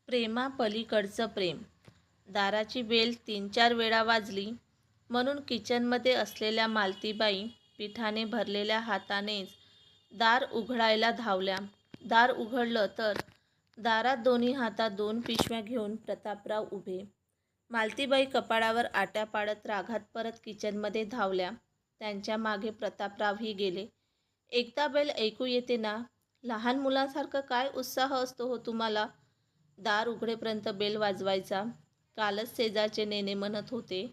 प्रेमापलीकडचं प्रेम. दाराची bell 3-4 वेळा वाजली म्हणून किचनमध्ये असलेल्या मालतीबाई पिठाने भरलेल्या हातानेच दार उघडायला धावल्या. दार उघडलं तर दारात दोन्ही हातात 2 पिशव्या घेऊन प्रतापराव उभे. मालतीबाई कपाळावर आट्या पाडत रागात परत किचनमध्ये धावल्या. त्यांच्या मागे प्रतापरावही गेले. एकदा बेल ऐकू येते ना? लहान मुलांसारखं काय उत्साह असतो हो तुम्हाला दार उघडेपर्यंत बेल वाजवायचा. कालच शेजारचे नेने म्हणत होते,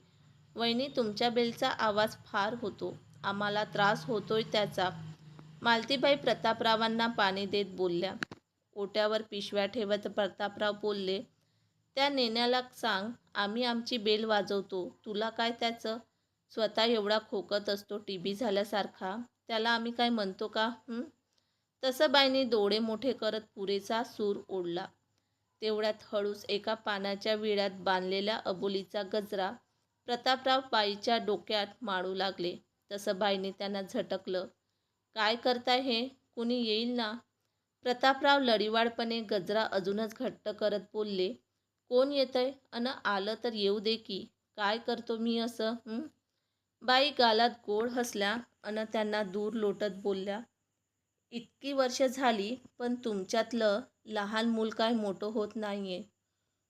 वहिनी तुमच्या बेलचा आवाज फार होतो, आम्हाला त्रास होतोय त्याचा. मालतीबाई प्रतापरावांना पाणी देत बोलल्या. ओट्यावर पिशव्या ठेवत प्रतापराव बोलले, त्या नेण्याला सांग आम्ही आमची बेल वाजवतो, तुला काय त्याचं? स्वतः एवढा खोकत असतो टीबी झाल्यासारखा, त्याला आम्ही काय म्हणतो का? तसं बाईंनी डोळे मोठे करत पुरेसा सूर ओढला. तेवढ्यात हळूच एका पानाच्या विळ्यात बांधलेल्या अबोलीचा गजरा प्रतापराव बाईच्या डोक्यात माळू लागले. तसं बाईंनी त्यांना झटकलं. काय करताय हे? कुणी येईल ना? प्रतापराव लढीवाळपणे गजरा अजूनच घट्ट करत बोलले, कोण येतंय? अन आलं तर येऊ दे की, काय करतो मी असं? बाई गालात गोड हसल्या अन त्यांना दूर लोटत बोलल्या, इतकी वर्ष झाली पण तुमच्यातलं लहान मूल काय मोठं होत नाहीये.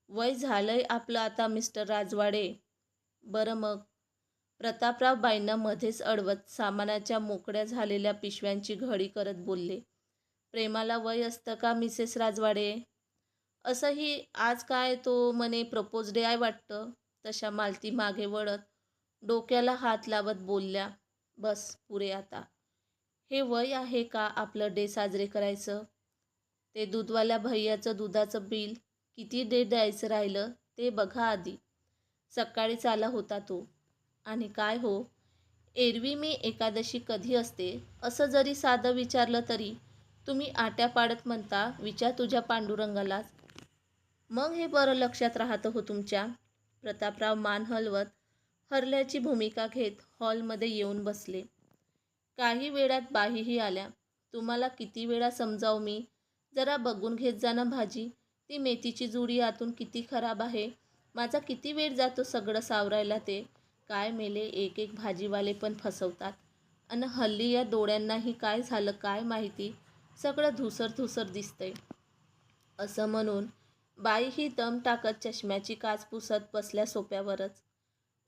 वय झालंय आपलं आता मिस्टर राजवाडे. बरं मग. प्रतापराव बाईंना मध्येच अडवत सामानाच्या मोकळ्या झालेल्या पिशव्यांची घडी करत बोलले, प्रेमाला वय असतं का मिसेस राजवाडे? असंही आज काय तो म्हणे प्रपोज डे आहे वाटतं. तशा मालती मागे वळत डोक्याला हात लावत बोलल्या, बस पुरे आता. हे वय आहे का आपलं डे साजरे करायचं? ते दूधवाल्या भैयाचं दुधाचं बिल किती डे द्यायचं राहिलं ते बघा आधी. सकाळीच आला होता तो. आणि काय हो, एरवी मी एकादशी कधी असते असं जरी साधं विचारलं तरी तुम्ही आट्या पाडत म्हणता, विचार तुझ्या पांडुरंगालाच. मग हे बरं लक्षात राहतं हो तुमच्या. प्रतापराव मान हलवत हरल्याची भूमिका घेत हॉलमध्ये येऊन बसले. काही वेळात बाईही आल्या. तुम्हाला किती वेळा समजावं मी, जरा बघून घेत जा ना भाजी, ती मेथीची जुडी आतून किती खराब आहे. माझा किती वेळ जातो सगळं सावरायला ते. काय मेले, एक एक भाजीवाले पण फसवतात. अन हल्ली या डोळ्यांनाही काय झालं काय माहिती, सगळं धुसर धुसर दिसतंय. असं म्हणून बाईही दम टाकत चष्म्याची काच पुसत बसल्या सोप्यावरच.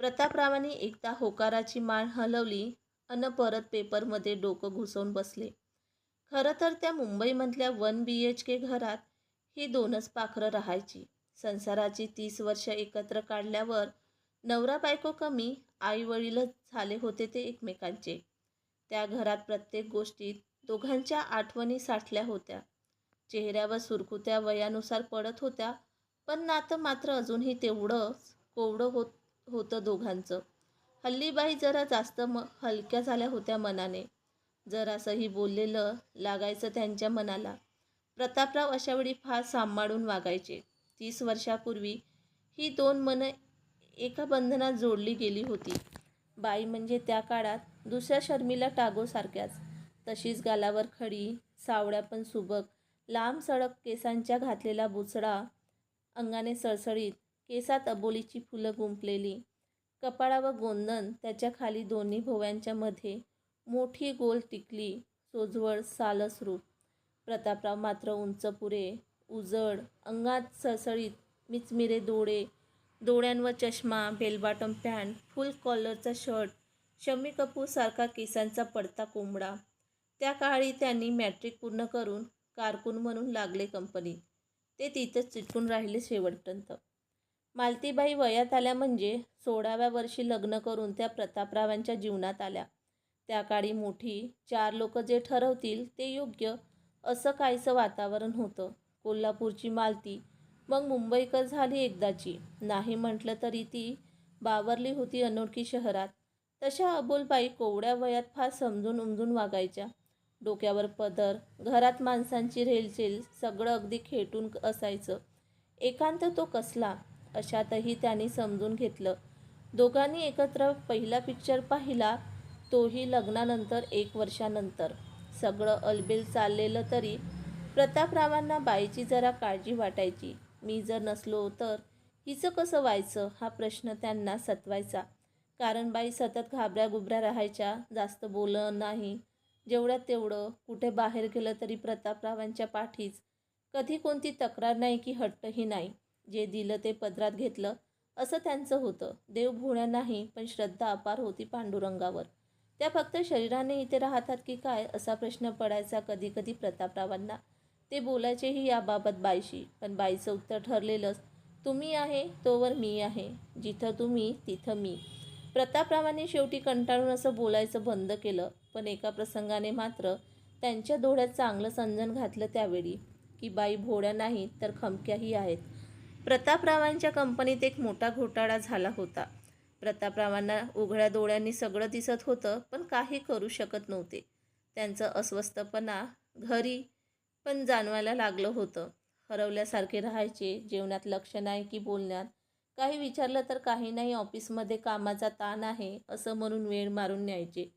प्रतापरावांनी एकदा होकाराची मान हलवली अन परत पेपरमध्ये डोकं घुसवून बसले. खरं तर त्या मुंबईमधल्या 1 BHK घरात ही 2च पाखरं राहायची. संसाराची 30 वर्ष एकत्र काढल्यावर नवरा बायको कमी, आई वडीलच झाले होते ते एकमेकांचे. त्या घरात प्रत्येक गोष्टीत दोघांच्या आठवणी साठल्या होत्या. चेहऱ्यावर सुरकुत्या वयानुसार पडत होत्या, पण नातं मात्र अजूनही तेवढंच कोवळं होतं दोघांचं. हल्ली बाई जरा जास्त हलक्या झाल्या होत्या मनाने. जरासंही बोललेलं लागायचं त्यांच्या मनाला. प्रतापराव अशावेळी फार सांभाळून वागायचे. 30 वर्षापूर्वी ही 2 मनं एका बंधनात जोडली गेली होती. बाई म्हणजे त्या काळात दुसऱ्या शर्मिला टागोसारख्याच. तशीच गालावर खडी, सावळ्या पण सुबक, लांब सडक केसांच्या घातलेला बुचडा, अंगाने सळसळीत, केसात अबोलीची फुलं गुंफलेली, कपाळावर गोंदण, त्याच्या खाली दोन्ही भोव्यांच्या मध्ये मोठी गोल टिकली, सोज्वळ सालस रूप. प्रतापराव मात्र उंच पुरे, उजळ, अंगात सळसळीत मिचमिरे डोळे, डोळ्यांवर चष्मा, बेलबॉटम पॅन्ट, फुल कॉलरचा शर्ट, शम्मी कपूर सारखा केसांचा पडता कोंबडा. त्या काळी त्यांनी मॅट्रिक पूर्ण करून कारकून म्हणून लागले कंपनीत. ते तिथंच चिटकून राहिले शेवटपर्यंत. मालतीबाई वयात आल्या म्हणजे 16व्या वर्षी लग्न करून त्या प्रतापरावांच्या जीवनात आल्या. त्या काळी मोठी 4 लोक जे ठरवतील ते योग्य असं काहीसं वातावरण होतं. कोल्हापूरची मालती मग मुंबईकर झाली एकदाची. नाही म्हटलं तरी ती बावरली होती अनोळखी शहरात. तशा अबोलबाई कोवड्या वयात फार समजून उमजून वागायच्या. डोक्यावर पदर, घरात माणसांची रेलचेल, सगळं अगदी खेटून असायचं. एकांत तो कसला, अशातही त्यांनी समजून घेतलं. दोघांनी एकत्र पहिला पिक्चर पाहिला, तोही लग्नानंतर 1 वर्षानंतर. सगळं अलबेल चाललेलं तरी प्रतापरावांना बाईची जरा काळजी वाटायची. मी जर नसलो तर हिचं कसं व्हायचं हा प्रश्न त्यांना सतवायचा. कारण बाई सतत घाबऱ्या गुबऱ्या राहायच्या, जास्त बोलणं नाही, जेवढ्यात तेवढं. कुठे बाहेर गेलं तरी प्रतापरावांच्या पाठीच. कधी कोणती तक्रार नाही की हट्टही नाही. जे दिलं ते पदरात घेतलं असं त्यांचं होतं. देव भोळ्या नाही, पण श्रद्धा अपार होती पांडुरंगावर. त्या फक्त शरीराने इथे राहतात की काय असा प्रश्न पडायचा कधी कधी प्रतापरावांना. ते बोलायचेही याबाबत बाईशी, पण बाईचं उत्तर ठरलेलंच. तुम्ही आहे तोवर मी आहे, जिथं तुम्ही तिथं मी. प्रतापरावांनी शेवटी कंटाळून असं बोलायचं बंद केलं. पण एका प्रसंगाने मात्र त्यांच्या डोळ्यात चांगलं समजून घातलं त्यावेळी, की बाई भोळ्या नाहीत तर खमक्याही आहेत. प्रतापरावांच्या कंपनीत एक मोठा घोटाळा झाला होता. प्रतापरावांना उघड्या डोळ्यांनी सगळं दिसत होतं, पण काही करू शकत नव्हते. त्यांचं अस्वस्थपणा घरी पण जाणवायला लागलं होतं. हरवल्यासारखे राहायचे. जेवणात लक्ष नाही की बोलण्यात. काही विचारलं तर काही नाही, ऑफिसमध्ये कामाचा ताण आहे असं म्हणून वेळ मारून न्यायचे.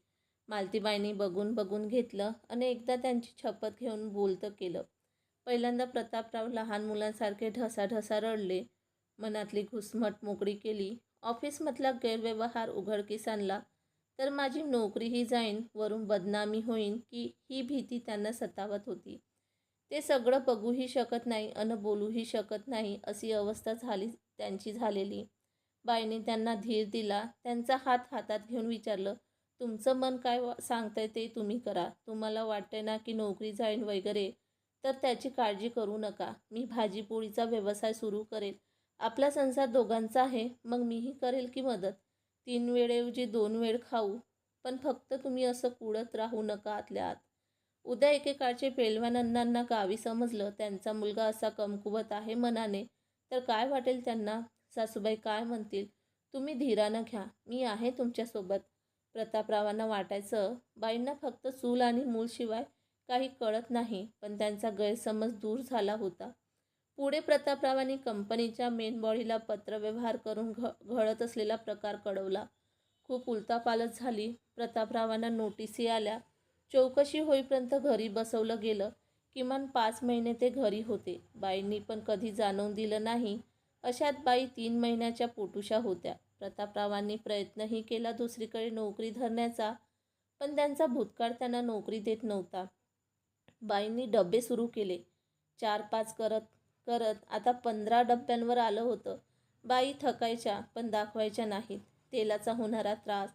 मालतीबाईंनी बघून बघून घेतलं आणि एकदा त्यांची शपथ घेऊन बोलतं केलं. पहिल्यांदा प्रतापराव लहान मुलांसारखे ढसाढसा रडले. मनातली घुसमट मोकळी केली. ऑफिसमधला गैरव्यवहार उघडकीस आणला तर माझी नोकरीही जाईन, वरून बदनामी होईन की ही भीती त्यांना सतावत होती. ते सगळं बघूही शकत नाही अन बोलूही शकत नाही अशी अवस्था त्यांची झालेली. बाईंनी त्यांना धीर दिला. त्यांचा हात हातात घेऊन विचारलं, तुमचं मन काय सांगतंय ते तुम्ही करा. तुम्हाला वाटतंय ना की नोकरी जाईन वगैरे, तर त्याची काळजी करू नका. मी भाजीपोळीचा व्यवसाय सुरू करेल. आपला संसार दोघांचा आहे, मग मीही करेल की मदत. 3 वेळेऐवजी 2 वेळ खाऊ. पण फक्त तुम्ही असं कुढत राहू नका आतल्या आत. उद्या एकेकाळचे पेलवान अण्णांना गावी समजलं त्यांचा मुलगा असा कमकुवत आहे मनाने, तर काय वाटेल त्यांना? सासूबाई काय म्हणतील? तुम्ही धीरानं घ्या, मी आहे तुमच्यासोबत. प्रतापरावांना वाटायचं बाईंना फक्त चूल आणि मूलशिवाय काही कळत नाही, पण त्यांचा गैरसमज दूर झाला होता. पुढे प्रतापरावांनी कंपनीच्या मेन बॉडीला पत्रव्यवहार करून घडत असलेला प्रकार कळवला. खूप उलथापालथ झाली. प्रतापरावांना नोटिसी आल्या. चौकशी होईपर्यंत घरी बसवलं गेलं. किमान 5 महिने ते घरी होते. बाईंनी पण कधी जाणवून दिलं नाही. अशात बाई 3 महिन्याच्या पोटुशा होत्या. प्रतापरावांनी प्रयत्नही केला दुसरीकडे नोकरी धरण्याचा, पण त्यांचा भूतकाळ त्यांना नोकरी देत नव्हता. बाईंनी डबे सुरू केले. 4-5 करत करत आता 15 डब्यांवर आलं होतं. बाई थकायच्या पण दाखवायच्या नाहीत. तेलाचा होणारा त्रास,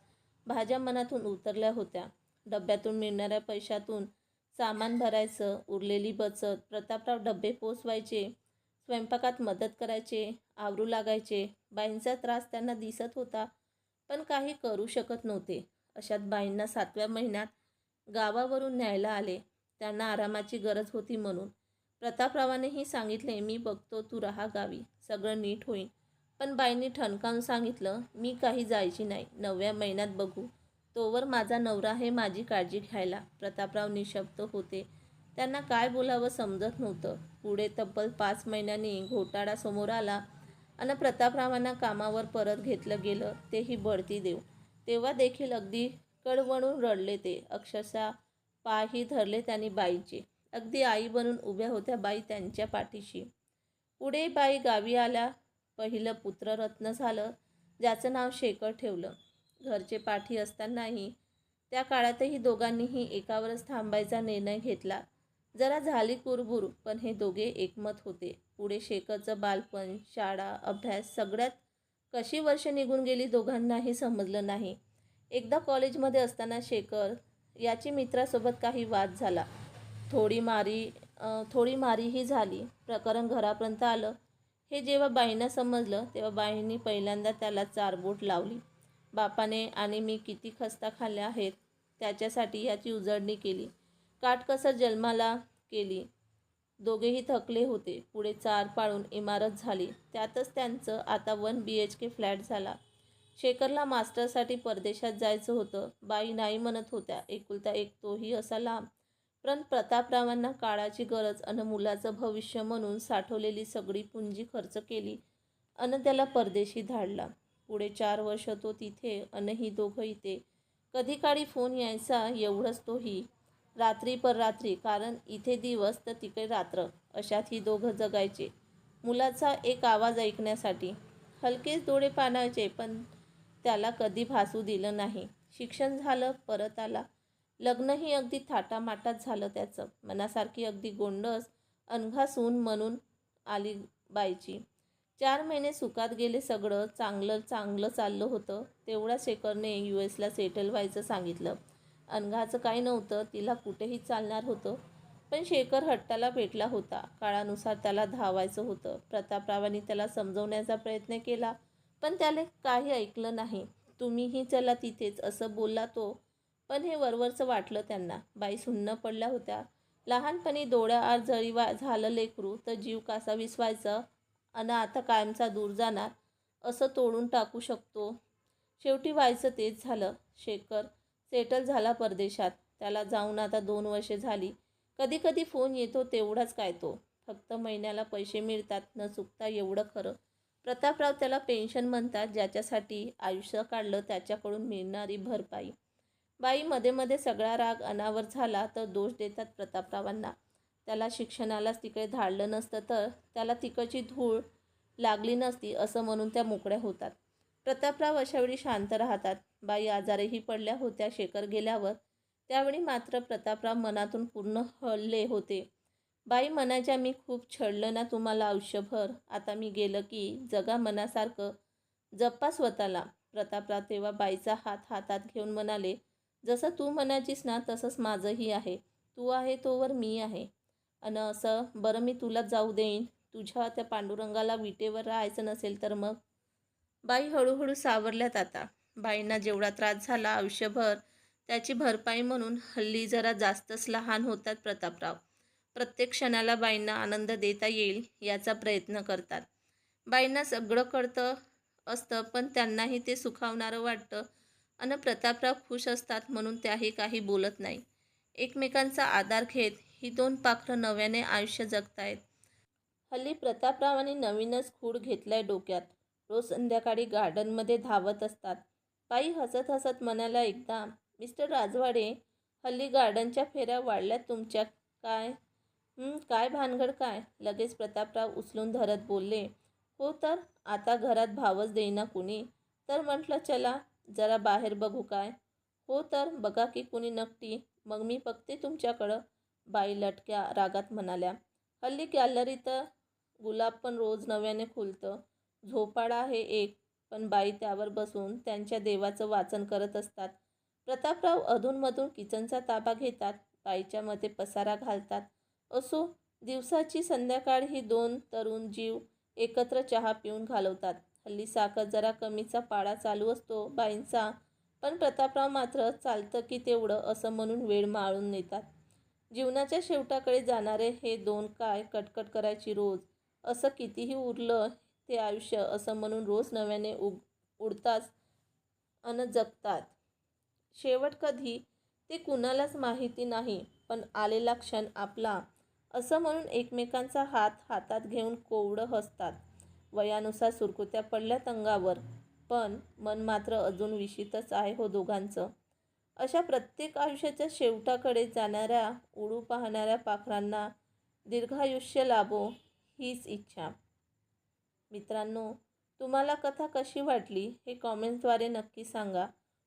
भाज्या मनातून उतरल्या होत्या. डब्यातून मिळणाऱ्या पैशातून सामान भरायचं, उरलेली बचत. प्रतापराव डबे पोचवायचे, स्वयंपाकात मदत करायचे, आवरू लागायचे. बाईंचा त्रास त्यांना दिसत होता, पण काही करू शकत नव्हते. अशात बाईंना 7व्या महिन्यात गावावरून न्यायला आले. त्यांना आरामाची गरज होती म्हणून. प्रतापरावांनीही सांगितले, मी बघतो, तू राहा गावी, सगळं नीट होईल. पण बाईंनी ठणकावून सांगितलं, मी काही जायची नाही, 9व्या महिन्यात बघू. तोवर माझा नवरा आहे माझी काळजी घ्यायला. प्रतापराव निशब्द होते. त्यांना काय बोलावं समजत नव्हतं. पुढे तब्बल 5 महिन्यांनी घोटाळा समोर आला आणि प्रतापरावांना कामावर परत घेतलं गेलं, तेही बढती देऊ. तेव्हा देखील अगदी कळवळून रडले ते. अक्षरशः पायही धरले त्यांनी बाईंचे. अगदी आई बनून उभ्या होत्या बाई त्यांच्या पाठीशी. पुढे बाई गावी आल्या. पहिलं पुत्ररत्न झालं, ज्याचं नाव शेखर ठेवलं. घरचे पाठी असतानाही त्या काळातही दोघांनीही एकावरच थांबायचा निर्णय घेतला. जरा झाली कुरबुर, पण हे दोघे एकमत होते. पुढे शेखरचं बालपण, शाळा, अभ्यास सगळ्यात कशी वर्ष निघून गेली दोघांनाही समजलं नाही. एकदा कॉलेजमध्ये असताना शेखर याची मित्रासोबत काही वाद झाला. थोडी मारीही झाली. प्रकरण घरापर्यंत आलं. हे जेव्हा बाईंना समजलं तेव्हा बाईंनी पहिल्यांदा त्याला चारबोट लावली. बापाने आणि मी किती खस्ता खाल्ल्या आहेत त्याच्यासाठी याची उजळणी केली, काटकसर जन्माला केली. दोघेही थकले होते. पुढे 4 पाडून इमारत झाली. त्यातच त्यांचं आता 1 BHK फ्लॅट झाला. शेखरला मास्टरसाठी परदेशात जायचं होतं. बाई नाही म्हणत होत्या. एकुलता एक तोही असा लांब. पण प्रतापरावांना काळाची गरज अन मुलाचं भविष्य म्हणून साठवलेली सगळी पुंजी खर्च केली अन त्याला परदेशी धाडला. पुढे 4 वर्ष तो तिथे अन ही दोघं इथे. कधी काळी फोन यायचा, एवढंच. तोही रात्री पर रात्री, कारण इथे दिवस तर तिकडे रात्र, अशात ही दोघं जगायचे. मुलाचा एक आवाज ऐकण्यासाठी. हलकेच डोळे पाणायचे, पण त्याला कधी भासू दिलं नाही. शिक्षण झालं, परत आला. लग्नही अगदी थाटामाटात झालं त्याचं. मनासारखी अगदी गोंडस अनघा सून म्हणून आली बाईची. 4 महिने सुखात गेले. सगळं चांगलं चांगलं चाललं होतं. तेवढ्या शेखरने US ला सेटल व्हायचं सांगितलं. अनघाचं काही नव्हतं, तिला कुठेही चालणार होतं. पण शेखर हट्टाला पेटला होता. काळानुसार त्याला धावायचं होतं. प्रतापरावांनी त्याला समजवण्याचा प्रयत्न केला, पण त्याने काही ऐकलं नाही. तुम्हीही चला तिथेच, असं बोलला तो. पण हे वरवरचं वाटलं त्यांना. बाई सुन्न पडल्या होत्या. लहानपणी डोळ्याआड झालं लेकरू तर जीव कसा विसवायचा आणि आता कायमचा दूर जाणार, असं तोडून टाकू शकतो. शेवटी व्हायचं तेच झालं. शेखर सेटल झाला परदेशात. त्याला जाऊन आता 2 वर्षे झाली. कधी कधी फोन येतो, तेवढाच काय तो. फक्त महिन्याला पैसे मिळतात न चुकता, एवढं खरं. प्रतापराव त्याला पेन्शन म्हणतात. ज्याच्यासाठी आयुष्य काढलं त्याच्याकडून मिळणारी भरपाई. बाई मध्ये मध्ये सगळा राग अनावर झाला तर दोष देतात प्रतापरावांना. त्याला शिक्षणालाच तिकडे धाडलं नसतं तर त्याला तिकडची धूळ लागली नसती, असं म्हणून त्या मोकळ्या होतात. प्रतापराव अशावेळी शांत राहतात. बाई आजारही पडल्या होत्या शेखर गेल्यावर. त्यावेळी मात्र प्रतापराव मनातून पूर्ण हलले होते. बाई म्हणायच्या, मी खूप छळलं ना तुम्हाला आयुष्यभर. आता मी गेलं की जगा मनासारखं, जप्पा स्वतःला. प्रतापराव तेव्हा बाईचा हात हातात घेऊन म्हणाले, जसं तू म्हणायचीस ना तसंच माझंही आहे. तू आहे तोवर मी आहे. अन असं बरं, मी तुला जाऊ देईन. तुझ्या त्या पांडुरंगाला विटेवर राहायचं नसेल तर मग. बाई हळूहळू सावरल्यात आता. बाईंना जेवढा त्रास झाला आयुष्यभर, त्याची भरपाई म्हणून हल्ली जरा जास्तच लहान होतात प्रतापराव. प्रत्येक क्षणाला बाईंना आनंद देता येईल याचा प्रयत्न करतात. बाईंना सगळं कळतं असतं, पण त्यांनाही ते सुखावणारं वाटतं आणि प्रतापराव खुश असतात म्हणून त्याही काही बोलत नाही. एकमेकांचा आधार घेत ही 2 पाखरं नव्याने आयुष्य जगतायत. हल्ली प्रतापरावांनी नवीनच खूड घेतलाय डोक्यात. रोज संध्याकाळी गार्डनमध्ये धावत असतात. बाई हसत हसत म्हणाल्या एकदा, मिस्टर राजवाडे, हल्ली गार्डनच्या फेऱ्या वाढल्यात तुमच्या काय? काय भानगड काय? लगेच प्रतापराव उचलून धरत बोलले, हो तर आता घरात भावच देईना कुणी. तर म्हटलं चला जरा बाहेर बघू काय. हो तर बघा की कुणी नकटी, मग मी बघते तुमच्याकडं. बाई लटक्या रागात म्हणाल्या, हल्ली गॅलरीत गुलाब पण रोज नव्याने खुलतं. झोपाळा आहे एक, पण बाई त्यावर बसून त्यांच्या देवाचं वाचन करत असतात. प्रतापराव अधूनमधून किचनचा ताबा घेतात. बाईच्या मते पसारा घालतात. असो, दिवसाची संध्याकाळ ही 2 तरुण जीव एकत्र चहा पिऊन घालवतात. हल्ली साखर जरा कमीचा पाळा चालू असतो बाईंचा, पण प्रतापराव मात्र चालतं की तेवढं असं म्हणून वेळ माळून नेतात. जीवनाच्या शेवटाकडे जाणारे हे 2 काय कटकट करायची रोज. असं कितीही उरलं ते आयुष्य, असं म्हणून रोज नव्याने उडतात अन जगतात. शेवट कधी ते कुणालाच माहिती नाही, पण आलेला क्षण आपला, असं म्हणून एकमेकांचा हात हातात घेऊन कोवळं हसतात. वयानुसार सुरकुत्या पडल्यात अंगावर, पण मन मात्र अजून विशीतच आहे हो दोघांचं. अशा प्रत्येक आयुष्याच्या शेवटाकडे जाणाऱ्या उडू पाहणाऱ्या पाखरांना दीर्घायुष्य लाभो हीच इच्छा. मित्रांनो, तुम्हाला कथा कशी वाटली हे कॉमेंट्सद्वारे नक्की सांगा.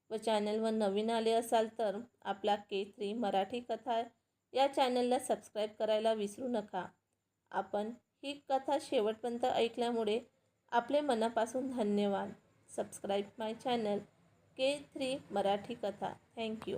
व चॅनलवर नवीन आले असाल तर आपला K3 मराठी कथा या चॅनलला सबस्क्राईब करायला विसरू नका. आपण ही कथा शेवटपर्यंत ऐकल्यामुळे आपले मनापासून धन्यवाद. सबस्क्राईब माय चॅनल K3 मराठी कथा. थँक्यू.